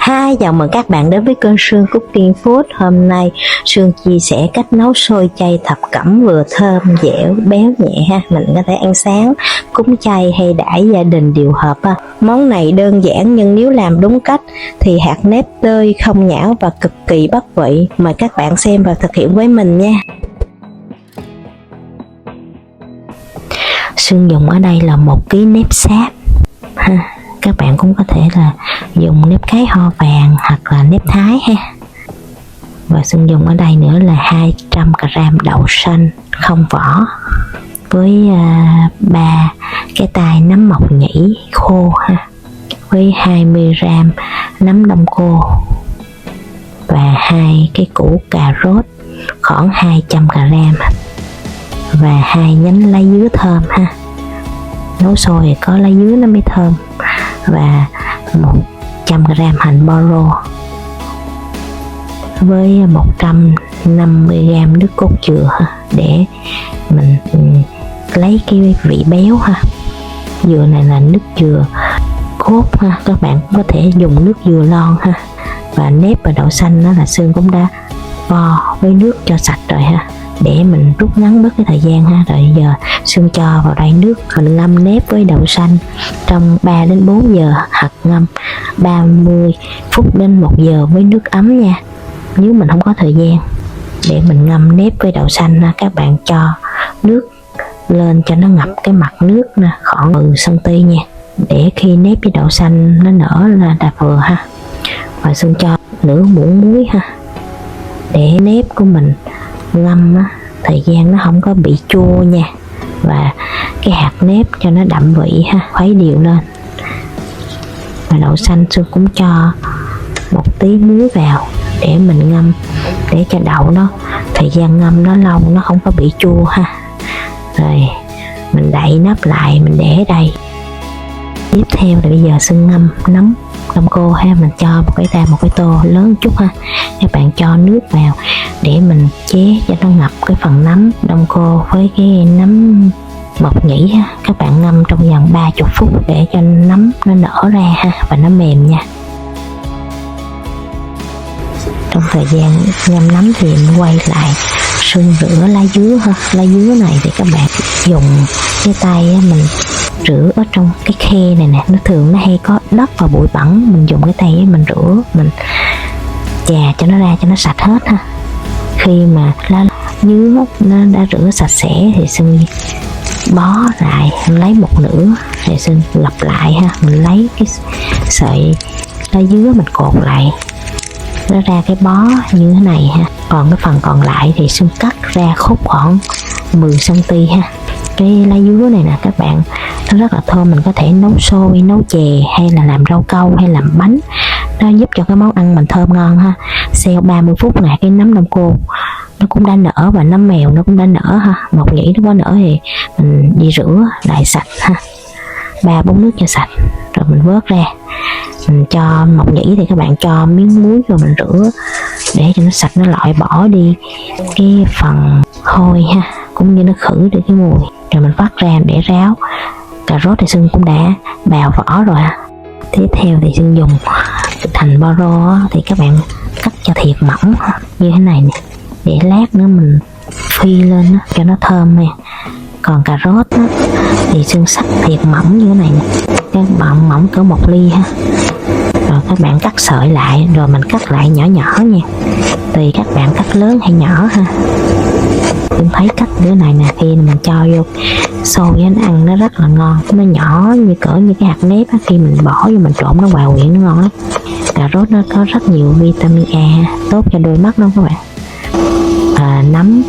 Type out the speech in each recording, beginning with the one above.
Hi, chào mừng các bạn đến với kênh Sương Cooking Food. Hôm nay Sương chia sẻ cách nấu xôi chay thập cẩm vừa thơm, dẻo, béo nhẹ ha. Mình có thể ăn sáng, cúng chay hay đãi gia đình đều hợp ha. Món này đơn giản nhưng nếu làm đúng cách thì hạt nếp tươi, không nhão và cực kỳ bắt vị. Mời các bạn xem và thực hiện với mình nha. Sương dùng ở đây là 1 kg nếp sáp ha. Các bạn cũng có thể là dùng nếp cái ho vàng hoặc là nếp thái ha. Và Sương dùng ở đây nữa là 200 g đậu xanh không vỏ, với 3 cái tay nấm mộc nhĩ khô ha, với 20 g nấm đông cô và 2 cái củ cà rốt khoảng 200 g và 2 nhánh lá dứa thơm ha. Nấu xôi thì có lá dứa nó mới thơm, và 100 g hành boro với 150 g nước cốt dừa ha, để mình lấy cái vị béo ha. Dừa này là nước dừa cốt ha, các bạn cũng có thể dùng nước dừa lon ha. Và nếp và đậu xanh đó là Sương cũng đã vo với nước cho sạch rồi ha, để mình rút ngắn bớt cái thời gian ha. Rồi giờ Sương cho vào đây nước, mình ngâm nếp với đậu xanh trong 3 đến 4 giờ, hoặc ngâm 30 phút đến 1 giờ với nước ấm nha. Nếu mình không có thời gian để mình ngâm nếp với đậu xanh ha, các bạn cho nước lên cho nó ngập cái mặt nước nè, khoảng 10 cm nha, để khi nếp với đậu xanh nó nở là đã vừa ha. Và Sương cho nửa muỗng muối ha, để nếp của mình ngâm á, thời gian nó không có bị chua nha. Và cái hạt nếp cho nó đậm vị ha, khuấy đều lên. Và đậu xanh Sương cũng cho một tí muối vào để mình ngâm, để cho đậu nó thời gian ngâm nó lâu, nó không có bị chua ha. Rồi mình đậy nắp lại, mình để đây. Tiếp theo là bây giờ Sương ngâm nấm đông cô ha, mình cho một cái tô lớn chút ha. Các bạn cho nước vào để mình chế cho nó ngập cái phần nấm đông cô với cái nấm mộc nhĩ ha. Các bạn ngâm trong vòng 30 phút để cho nấm nó nở ra ha, và nó mềm nha. Trong thời gian ngâm nấm thì mình quay lại Sương rửa lá dứa ha. Lá dứa này thì các bạn dùng cái tay mình rửa ở trong cái khe này nè, nó thường nó hay có đất và bụi bẩn, mình dùng cái tay mình rửa, mình chà cho nó ra cho nó sạch hết ha. Khi mà lá dứa nó đã rửa sạch sẽ thì Sương bó lại, mình lấy một nửa thì Sương gập lại ha. Mình lấy cái sợi lá dứa mình cột lại, nó ra cái bó như thế này ha. Còn cái phần còn lại thì Sương cắt ra khúc khoảng 10 cm ha. Cái lá dứa này nè các bạn, nó rất là thơm, mình có thể nấu xôi, nấu chè hay là làm rau câu hay làm bánh, nó giúp cho cái món ăn mình thơm ngon ha. Sau 30 phút này cái nấm đông cô nó cũng đã nở, và nấm mèo nó cũng đã nở ha. Mộc nhĩ nó có nở thì mình đi rửa lại sạch ha, 3-4 nước cho sạch rồi mình vớt ra. Mình cho mộc nhĩ thì các bạn cho miếng muối rồi mình rửa để cho nó sạch, nó loại bỏ đi cái phần hôi ha, cũng như nó khử được cái mùi. Rồi mình vắt ra để ráo. Cà rốt thì Sương cũng đã bào vỏ rồi ha. Tiếp theo thì Sương dùng hành boro thì các bạn cắt cho thiệt mỏng như thế này nè, để lát nữa mình phi lên cho nó thơm nè. Còn cà rốt thì Sương sắc thiệt mỏng như thế này nè, các bạn mỏng cỡ 1 ly ha. Rồi các bạn cắt sợi lại, rồi mình cắt lại nhỏ nhỏ nha, tùy các bạn cắt lớn hay nhỏ ha. Em thấy cắt như thế này nè, khi mình cho vô xôi nó ăn nó rất là ngon, nó nhỏ như cỡ như cái hạt nếp á. Khi mình bỏ vô mình trộn nó hòa quyện nó ngon lắm. Cà rốt nó có rất nhiều vitamin A, tốt cho đôi mắt đó các bạn. Nấm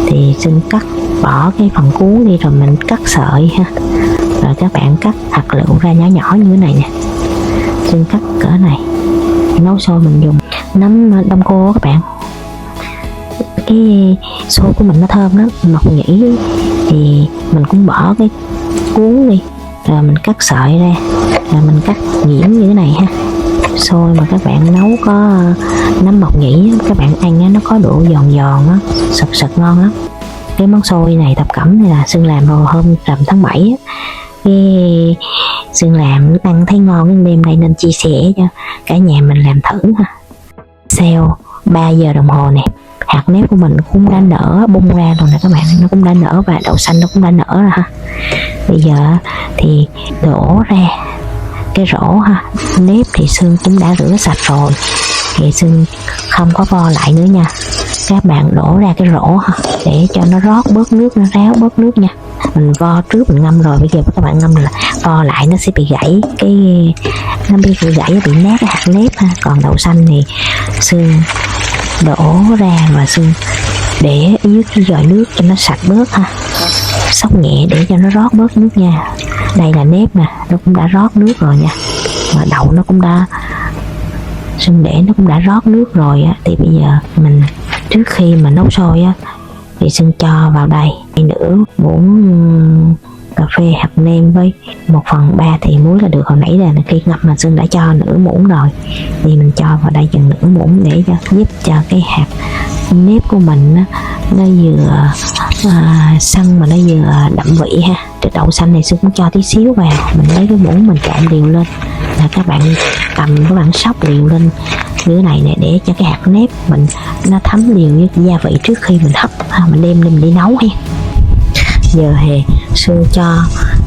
thì Sương cắt bỏ cái phần cuống đi, rồi mình cắt sợi ha. Rồi các bạn cắt hạt lựu ra nhỏ nhỏ như thế này nè, Sương cắt cỡ này. Nấu xôi mình dùng nấm đông cô các bạn, cái xôi của mình nó thơm lắm. Mộc nhĩ thì mình cũng bỏ cái cuống đi, rồi mình cắt sợi ra, rồi mình cắt nhuyễn như thế này ha. Xôi mà các bạn nấu có nấm mộc nhĩ, các bạn ăn nó có độ giòn giòn á, sật sật ngon lắm. Cái món xôi này thập cẩm này là Sương làm vào hôm rằm tháng 7 á. Cái Sương làm ăn thấy ngon cái đêm nay nên chia sẻ cho cả nhà mình làm thử ha. Sau 3 giờ đồng hồ nè, hạt nếp của mình cũng đã nở bung ra rồi nè các bạn, nó cũng đã nở và đậu xanh nó cũng đã nở rồi ha. Bây giờ thì đổ ra cái rổ ha. Nếp thì Sương cũng đã rửa sạch rồi thì Sương không có vo lại nữa nha. Các bạn đổ ra cái rổ ha, để cho nó rót bớt nước, nó ráo bớt nước nha. Mình vo trước mình ngâm rồi, bây giờ các bạn ngâm là vo lại nó sẽ bị gãy nó bị gãy, bị nát cái hạt nếp ha. Còn đậu xanh thì Sương đổ ra và Sương để dưới cái vòi nước cho nó sạch bớt ha, xóc nhẹ để cho nó rót bớt nước nha. Đây là nếp nè, nó cũng đã rót nước rồi nha, mà đậu nó cũng đã Sương để nó cũng đã rót nước rồi á. Thì bây giờ mình trước khi mà nấu sôi á thì Sương cho vào đây nửa muỗng cà phê hạt nêm với 1/3 thì muối là được. Hồi nãy là khi ngập mà Sương đã cho nửa muỗng rồi, thì mình cho vào đây chừng nửa muỗng để giúp cho cái hạt nếp của mình nó vừa săn mà nó vừa đậm vị ha. Cái đậu xanh này Sương cũng cho tí xíu vào, mình lấy cái muỗng mình trộn đều lên, là các bạn cầm các bạn xóc đều lên như thế này nè, để cho cái hạt nếp mình nó thấm đều với gia vị trước khi mình hấp mình đem lên đi nấu ha. Giờ thì Sương cho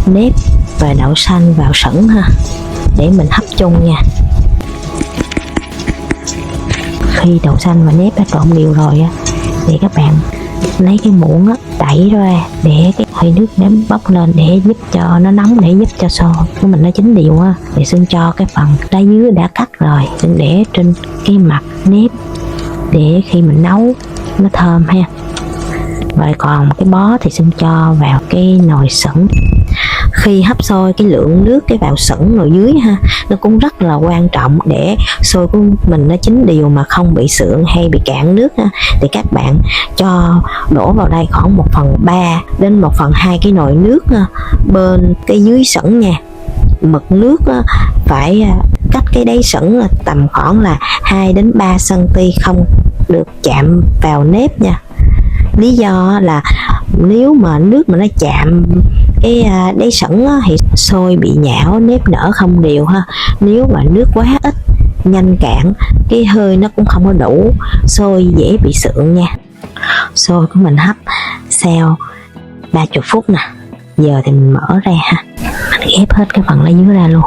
nếp và đậu xanh vào sẵn ha, để mình hấp chung nha. Khi đậu xanh và nếp đã trộn đều rồi á, thì các bạn lấy cái muỗng á, đẩy ra để cái hơi nước nếp bốc lên, để giúp cho nó nóng, để giúp cho xôi của mình nó chín đều á. Thì Sương cho cái phần lá dứa đã cắt rồi, Sương để trên cái mặt nếp để khi mình nấu nó thơm ha. Vậy còn cái bó thì Sương cho vào cái nồi sẩn. Khi hấp xôi cái lượng nước cái vào sẩn nồi dưới ha, nó cũng rất là quan trọng để xôi của mình nó chín đều mà không bị sượng hay bị cạn nước ha. Thì các bạn cho đổ vào đây khoảng 1/3 đến 1/2 cái nồi nước ha, bên cái dưới sẩn nha. Mực nước phải cách cái đáy sẩn tầm khoảng là 2 đến 3 cm, không được chạm vào nếp nha. Lý do là nếu mà nước mà nó chạm cái đáy sẩn thì xôi bị nhão, nếp nở không đều ha. Nếu mà nước quá ít, nhanh cạn, cái hơi nó cũng không có đủ, xôi dễ bị sượng nha. Xôi của mình hấp sau 30 phút nè. Giờ thì mình mở ra ha, mình ghép hết cái phần lá dứa ra luôn.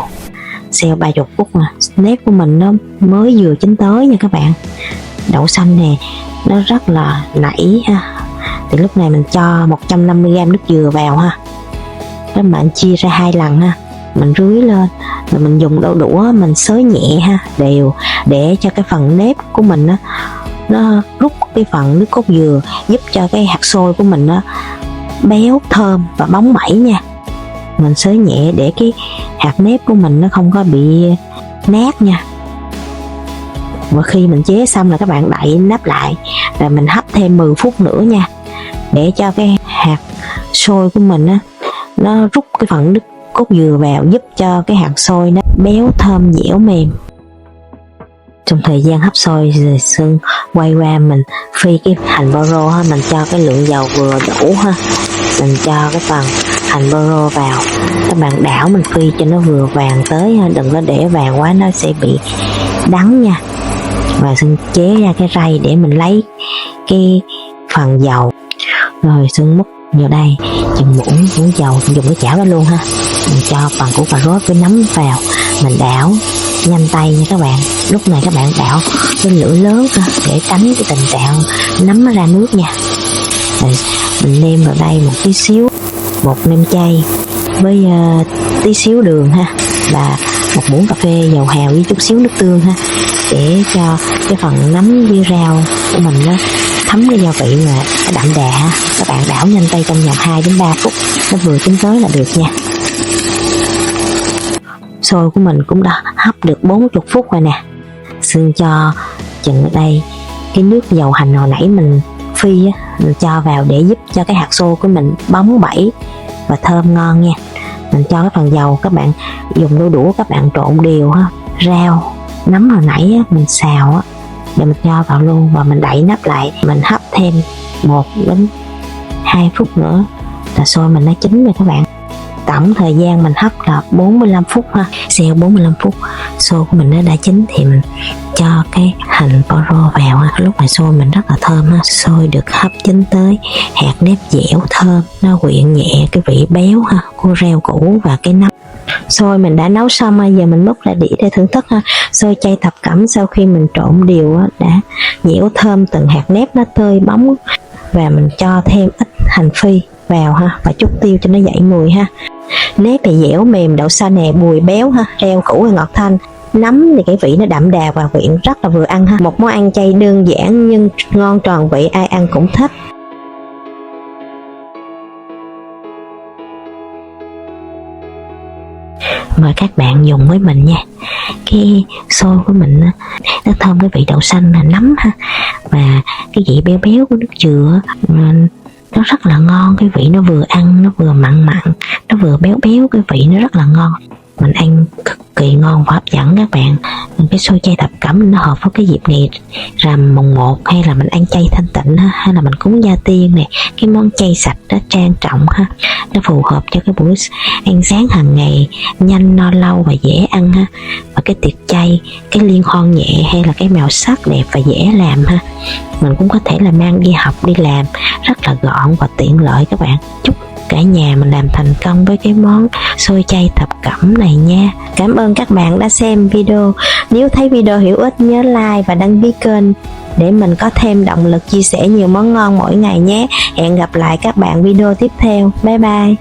Sau 30 phút nè, nếp của mình nó mới vừa chín tới nha các bạn. Đậu xanh nè nó rất là nảy ha. Thì lúc này mình cho 150g nước dừa vào ha. Các bạn chia ra 2 lần ha, mình rưới lên rồi mình dùng đậu đũa mình xới nhẹ ha, đều để cho cái phần nếp của mình nó rút cái phần nước cốt dừa, giúp cho cái hạt xôi của mình béo thơm và bóng bẩy nha. Mình xới nhẹ để cái hạt nếp của mình nó không có bị nát nha. Và khi mình chế xong là các bạn đậy nắp lại, rồi mình hấp thêm 10 phút nữa nha, để cho cái hạt xôi của mình nó rút cái phần nước cốt dừa vào, giúp cho cái hạt xôi nó béo thơm dẻo mềm. Trong thời gian hấp xôi rồi Sương quay qua mình phi cái hành bơ rô ha, mình cho cái lượng dầu vừa đủ ha. Mình cho cái phần hành bơ rô vào, các bạn đảo mình phi cho nó vừa vàng tới ha, đừng có để vàng quá nó sẽ bị đắng nha. Và Sương chế ra cái rây để mình lấy cái phần dầu, rồi Sương múc vào đây chừng muỗng dầu, dùng cái chảo đó luôn ha. Mình cho phần củ cà rốt với nấm vào, mình đảo nhanh tay nha các bạn. Lúc này các bạn đảo với lửa lớn để tránh cái tình trạng nấm nó ra nước nha. Rồi mình nêm vào đây một tí xíu bột nêm chay với tí xíu đường ha, và 1 muỗng cà phê dầu hào với chút xíu nước tương ha, để cho cái phần nấm với rau của mình nó thấm cái gia vị mà nó đậm đà ha. Các bạn đảo nhanh tay trong vòng 2 đến 3 phút, nó vừa chín tới là được nha. Xôi của mình cũng đã hấp được 40 phút rồi nè. Sương cho chừng ở đây cái nước dầu hành hồi nãy mình phi mình cho vào để giúp cho cái hạt xôi của mình bóng bẩy và thơm ngon nha. Mình cho cái phần dầu, các bạn dùng đôi đũa các bạn trộn đều ha. Rau nấm hồi nãy mình xào để mình cho vào luôn, và mình đậy nắp lại, mình hấp thêm 1 đến 2 phút nữa là xôi mình nó chín rồi các bạn. tổng thời gian mình hấp là 45 phút ha. Sau 45 phút xôi của mình nó đã chín thì mình cho cái hành poro vào ha. Lúc này xôi mình rất là thơm ha. Xôi được hấp chín tới hạt nếp dẻo thơm, nó quyện nhẹ cái vị béo ha của rau củ và cái nấm. Xôi mình đã nấu xong ha, giờ mình múc ra đĩa để thưởng thức ha. Xôi chay thập cẩm sau khi mình trộn đều đã dẻo thơm, từng hạt nếp nó tơi bóng, và mình cho thêm ít hành phi vào ha và chút tiêu cho nó dậy mùi ha. Nếp thì dẻo mềm, đậu xanh nè, bùi béo ha, rau củ thì ngọt thanh, nấm thì cái vị nó đậm đà và quyện rất là vừa ăn ha. Một món ăn chay đơn giản nhưng ngon tròn vị, ai ăn cũng thích. Mời các bạn dùng với mình nha. Cái xôi của mình nó thơm cái vị đậu xanh là nấm ha, và cái vị béo béo của nước dừa nó rất là ngon. Cái vị nó vừa ăn, nó vừa mặn mặn, nó vừa béo béo, cái vị nó rất là ngon. Mình ăn cực kỳ ngon và hấp dẫn các bạn. Cái xôi chay thập cẩm nó hợp với cái dịp này rằm mùng 1, hay là mình ăn chay thanh tịnh ha, hay là mình cúng gia tiên này, cái món chay sạch đó trang trọng ha. Nó phù hợp cho cái buổi ăn sáng hàng ngày, nhanh no lâu và dễ ăn ha. Và cái tiệc chay, cái liên hoan nhẹ hay là cái màu sắc đẹp và dễ làm ha. Mình cũng có thể là mang đi học, đi làm rất là gọn và tiện lợi các bạn. Chúc cả nhà mình làm thành công với cái món xôi chay thập cẩm này nha. Cảm ơn các bạn đã xem video. Nếu thấy video hữu ích nhớ like và đăng ký kênh để mình có thêm động lực chia sẻ nhiều món ngon mỗi ngày nhé. Hẹn gặp lại các bạn video tiếp theo. Bye bye.